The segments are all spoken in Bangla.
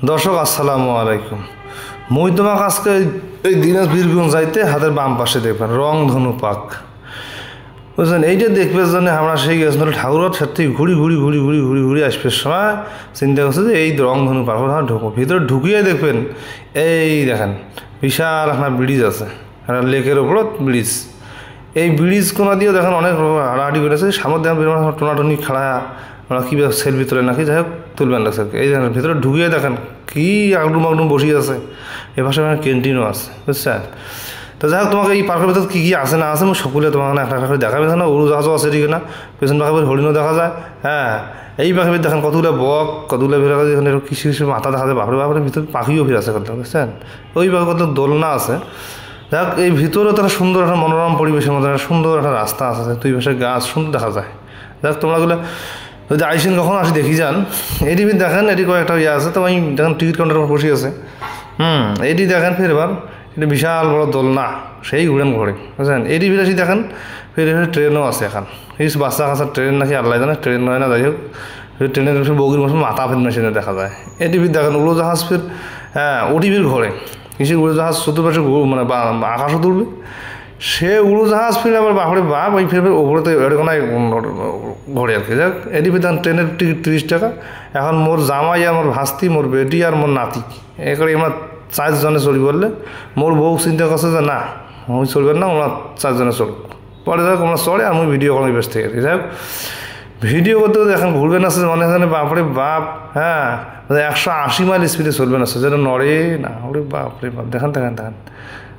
দর্শক আসসালামু আলাইকুম। মুই তোমাকে আজকে এই দিনাজপুর যাইতে হাতের বাম পাশে দেখবেন রংধনু পার্ক, বুঝলেন? এইটা দেখবে জন্য আমরা সেই গেছিলাম ঠাকুরের সাথে ঘুরি ঘুরি ঘুরি ঘুরি ঘুরি ঘুরি আসবে সময় চিন্তা করছে যে এই রংধনু পার্ক ঢুকবো। ভিতরে ঢুকিয়ে দেখবেন এই দেখেন বিশাল একটা ব্রিজ আছে, একটা লেকের ওপর ব্রিজ। এই ব্রিজ কোনা দিয়েও দেখেন অনেক হাঁটাহাঁটি করেছে, সামনে দেখেন টোনাটুনি খাড়া আমরা কী সেলফি তোলে নাকি, যাই হোক তুলবেন লাগছে। এই দেখেন ভিতরে ঢুকিয়ে দেখেন কী আগডুম আগডুম বসিয়ে আছে, এ পাশে ক্যান্টিনও আছে, বুঝছেন? তো যাই হোক তোমাকে এই পার্কের ভিতরে কী কী আছে না আছে আমি সকলে তোমাকে একটা একটা করে দেখাবে না। উড়োজাহাজও আছে এদিকে না, পেছন পাখি হরিণও দেখা যায়। হ্যাঁ, এই পাখি দেখেন কতগুলো বক, কতগুলো ভিড় এখানে কিছু কিছু মাথা দেখা যায়, বাপরে বাপরে ভিতরে পাখিও ভিড় আছে কত, বুঝছেন? ওই পাখি কত দোলনা আছে। যাক এই ভিতরেও তারা সুন্দর একটা মনোরম পরিবেশের মধ্যে একটা সুন্দর একটা রাস্তা আছে, দুই পাশে গাছ সুন্দর দেখা যায়। যাক তোমরাগুলো যদি আইসেন কখন আসি দেখি যান। এটি দেখেন এটি কয়েকটা ইয়ে আছে, তো ওই দেখেন টিকিট কাউন্টার বসে আছে। এটি দেখেন ফের এবার এটা বিশাল বড় দোলনা, সেই উড়েন ঘরে, বুঝলেন? এটি আসি দেখেন ফের ট্রেনও আছে এখন, এই বাচ্চা কাচ্চা ট্রেন নাকি আল্লাহ জানে, ট্রেন হয় না, যাই হোক ট্রেনের বগির মতো মাথা ফের মেশিনে দেখা যায়। এটি দেখেন উড়োজাহাজ ফের, হ্যাঁ ওটিভির ঘরে কিসের উড়োজাহাজ চতুর্পাশে মানে আকাশও তুলবে, সে উড়োজাহাজ ফিরে আবার বাপরে বাপ ওই ফিরবে ওপরে তো এরকমায় ঘরে আর কি। যাক এটি দাম ট্রেনের টিকিট 30 টাকা। এখন মোর জামাই, আমার ভাস্তি, মোর বেটি আর মোর নাতি, এ করে আমরা 4 জনে চলি বললে মোর বউ চিন্তা করছে যে না ওই চলবেন না, ওরা 4 জনে চলব। পরে যাক আমরা চলে আর আমি ভিডিও করার ব্যস্ত থেকে যাই হোক ভিডিও করতেও দেখেন ঘুরবেন আসছে মনে হয় বাপরে বাপ, হ্যাঁ 180 মাইল স্পিডে চলবেন আসছে, যেন নড়ে না, ওরে বাপরে বাপ দেখেন দেখেন দেখেন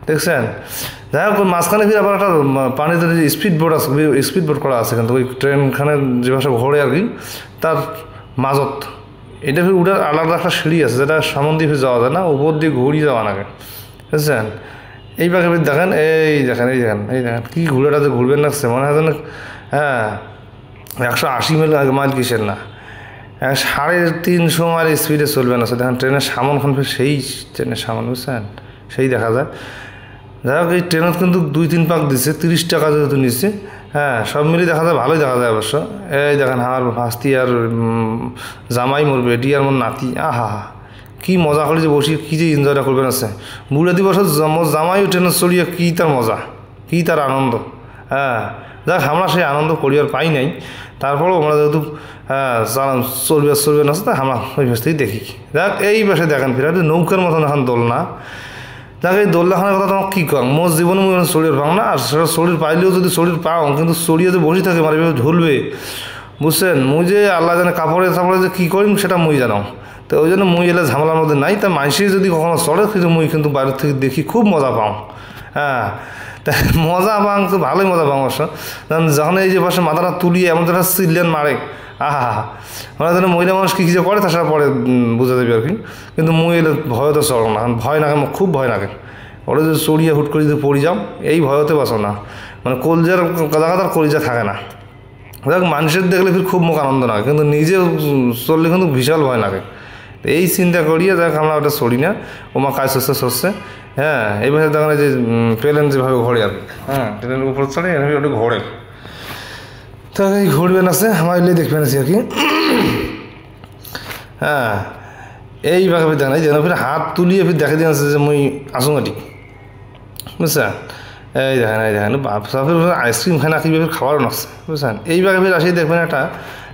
দেখছেন? যাই হোক মাঝখানে ফিরে আবার একটা পানিতে স্পিড বোট আছে, স্পিড বোট করা আছে কিন্তু ওই ট্রেনখানে যে ভাষা ঘোরে আর কি, তার মাজত এটা ফির উঠার আলাদা একটা সিঁড়ি আছে যেটা সামন দিয়ে ফির যাওয়া যায় না, উপর দিয়ে ঘুরিয়ে যাওয়া লাগে, বুঝছেন? এই পাখি দেখেন এই দেখেন এই দেখেন এই দেখেন কী ঘুরেটা যে ঘুরবেন লাগছে মনে হয় যেন, হ্যাঁ 180 মাইল কিসের না, 350 মাইল স্পিডে চলবেন আছে। দেখেন ট্রেনের সামনখন ফির সেই ট্রেনের সামন, বুঝছেন? সেই দেখা যায়। যাই হোক এই ট্রেনত কিন্তু 2-3 পাক দিচ্ছে, 30 টাকা যেহেতু নিচ্ছে, হ্যাঁ সব মিলিয়ে দেখা যায় ভালোই দেখা যায় অবশ্য। এই দেখেন আমার ভাস্তি আর জামাই, মোর বেটি আর মোর নাতি, আহা হা কী মজা করে যে বসি কী যে এনজয়টা করবেন আছে। বুড়া দিবস মোর জামাইও ট্রেনত চড়িয়ে কী তার মজা, কী তার আনন্দ। হ্যাঁ যাক আমরা সেই আনন্দ করিয়ার পাই নাই, তারপরেও আমরা যেহেতু হ্যাঁ চলবে আছে তা আমরা ওই পাশ থেকেই দেখি। যাক এই পাশে দেখেন ফিরে নৌকার মতন এখন দোলনা। যাক এই দোলনাখানের কথা তোমাকে কী কম, মোর জীবনে মুই শরীর পাও না, আর সেটা শরীর পাইলেও যদি শরীর পাও কিন্তু চড়িয়ে যে বসে থাকে মানে এভাবে ঝুলবে, বুঝছেন? মুই যে আল্লাহ জানে কাপড়ে যে কী করিম সেটা মুই জানো। তো ওই জন্য মুই এলে ঝামেলার মধ্যে নাই, তা মাইসে যদি কখনো চড়ে কিন্তু মুই কিন্তু বাইরের থেকে দেখি খুব মজা পাও। হ্যাঁ তা মজা পাং তো ভালোই মজা পাও অবশ্য, যখন এই যে পাশে মাথাটা তুলিয়ে এমন একটা সিলেন মারে, আহা হা আমরা যেন মহিলা মানুষ কী কিছু করে তাছাড়া পরে বোঝা যাবে আর কি। কিন্তু মুই এলে ভয় তো চড়ো না, ভয় লাগে, খুব ভয় লাগে। ওরা যদি চড়িয়ে হুট করে যদি পড়ি যাও এই ভয়তে বাঁচো না, মানে কলজার কাদাকাদার কলিজা থাকে না। দেখ মানুষের দেখলে ফির খুব মুখ আনন্দ লাগে, কিন্তু নিজে চললে কিন্তু বিশাল ভয় লাগে। এই চিন্তা করিয়ে দেখ আমরা ওটা চড়ি না, ওমা কাজ সরছে। হ্যাঁ এইভাবে দেখেন যে প্লেন যেভাবে ঘোরে আর কি, হ্যাঁ ট্রেনের উপর চড়ে এভাবে ওটা ঘোরে। তো এই ঘুরবেন আছে আমার এলে দেখবেন আছে আর কি। হ্যাঁ এইভাবে দেখেন এই যেন ফির হাত তুলিয়ে ফির দেখা দিয়েছে যে মুই আসুঙ্গাটি, বুঝছেন? এই দেখেন বাপ সাপের আইসক্রিম খায় না কীভাবে খাবারও নকছে, বুঝছেন? এইভাবে ফির আসি দেখবেন একটা,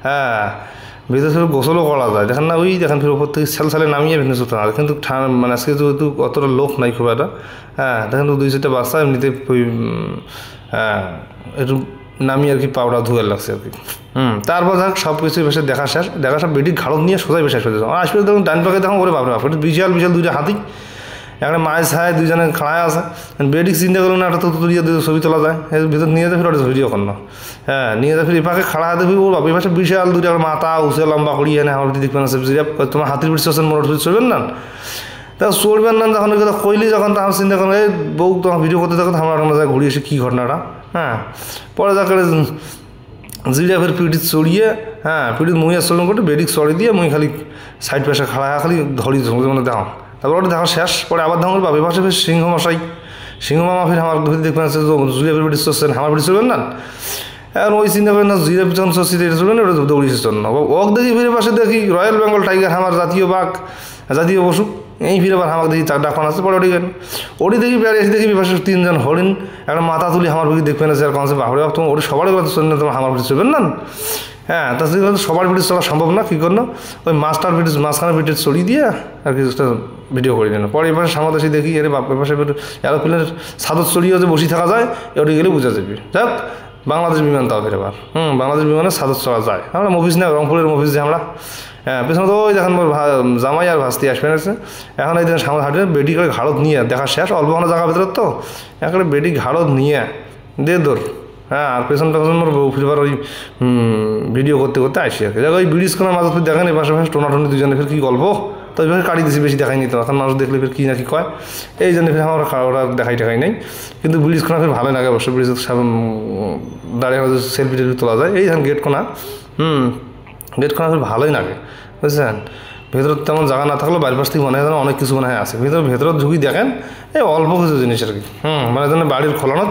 হ্যাঁ ভিতরে ফির গোসলও করা যায় দেখেন না, ওই দেখেন ফির উপর থেকে ছালে নামিয়ে ভিন্ন চলতে হবে, কিন্তু মানে আজকে যেহেতু অতটা লোক নাই খুব একটা, হ্যাঁ দেখেন তো 2-4টা বাচ্চা এমনিতে ওই হ্যাঁ একটু নামিয়ে আর কি পাউডার ধুয়ে লাগছে আর কি। তারপর দেখ সব কিছু বেশি দেখা সব বেটির ঘাড়ত নিয়ে সোজাই বেশি হয়ে যাও। আসলে দেখুন ডান পাখি দেখুন ওরে বাপরে বাপ, বিশাল 2টা হাতি, একটা মাছ ছায় 2 জনে খাড়ায় আছে। বেটিক চিন্তা করুন না একটা তো তুলিয়ে ছবি তোলা যায়, এর ভিতর নিয়ে যায় ফির ওটা ভিডিও কর না, হ্যাঁ নিয়ে যায় ফির এপাকে খাড়া হাতে ফির ওর বাপ এই পাশে বিশাল 2টা মাথা উঁচে লম্বা করিয়ে না আমার দেখবেন আছে তোমার হাতির পিঠ চলছেন মোটর পিঠ চলবেন না, তা চলবেন না যখন কথা কইলি যখন তখন চিন্তা করেন এই বউ তোমার ভিডিও করতে দেখো আমরা আমরা যায় ঘুরিয়ে এসে কী ঘটনাটা। হ্যাঁ পরে যা করে জিরা ফের পিঠিত চড়িয়ে, হ্যাঁ পিঠিত মুইয়া চলন করতে বেডিক চড়ি দিয়ে মুই খালি সাইড পাশে খাড়া খালি ধরি মানে দেখো, তারপর ওটা দেখা শেষ। পরে আবার দেখুন বাপের পাশে ফের সিংহ মামা ফির আমার দেখবেন আছে জুলিয়া ফের পিঠিত চলছেন আমার পিঠিত চলবেন না, এখন ওই চিন্তা করেন না জিরে পিছন সসিতে এটা চলবে না, ওটা দৌড়িছে জন্য ওক দেখি ফিরে পাশে দেখি রয়্যাল বেঙ্গল টাইগার আমার জাতীয় বাঘ জাতীয় পশু এই ফিরে আবার আমাকে দেখি চার ডাকন আছে পরে ওটি গেল ওটি দেখি বেড়ে এসে দেখি পাশে 3 জন হরিণ একটা মাথা তুলি আমার ভিড়ি দেখবেন আর কনসে বাপরে বাপ তোমার ওটি সবার কথা চলবে না, তোমার আমার ভিড়ি চলবেন না। হ্যাঁ তাছাড়া সবার ভিডিও চলা সম্ভব না, কী করলো ওই মাছটার ভিডিও মাঝখানে ভিডিও চড়িয়ে দিয়ে আর কি ভিডিও করে নিল। পরে এবার সামনে এসে দেখি এর বাপ এপাশে এরোপ্লেনের ছাদর চড়িয়ে যে বসে থাকা যায় ওটি গেলে বোঝা যাবে। যাক বাংলাদেশ বিমান তাও ফের এবার বাংলাদেশ বিমানে ছাদর চড়া যায়। আমরা মফিস না রংপুরের মফিস যে আমরা হ্যাঁ পেছনে তো ওই দেখেন জামাই আর ভাস্তি আসবেন আছে এখন এই দিন সামনে হাঁটে বেডি করে ঘাড়ত নিয়ে দেখা শেষ অল্প কোনো জায়গা ভেতর তো একেবারে বেডি ঘাড়ত নিয়ে দে দৌড়। হ্যাঁ আর পেছন মোর ফিরবার ওই ভিডিও করতে করতে আসি আর কি ওই ব্রিজ কোনো মাঝে ফির দেখেন এই পাশাপাশি টোনাটনি দুজনে ফের কী গল্প তো ওইভাবে কাটি দিয়েছি বেশি দেখাই নিত এখন মানুষ দেখলে ফের কী না কি কয় এই জন্য ফের আমার ওরা দেখাই টেখাই নেই কিন্তু ব্রিজ কোনা ফের ভালো লাগে অবশ্য ব্রিজের দাঁড়িয়ে সেলফি টেলফি তোলা যায় এই ধরেন গেট কোনা গেট কোনা ফের ভালোই লাগে বুঝছেন। ভেতর তেমন জায়গা না থাকলেও বাইরের পাশ থেকে মনে হয় যেন অনেক কিছু মনে হয় আছে ভেতর ঝুঁকি দেখেন এই অল্প কিছু জিনিস আর কি মানে যেন বাড়ির খোলানো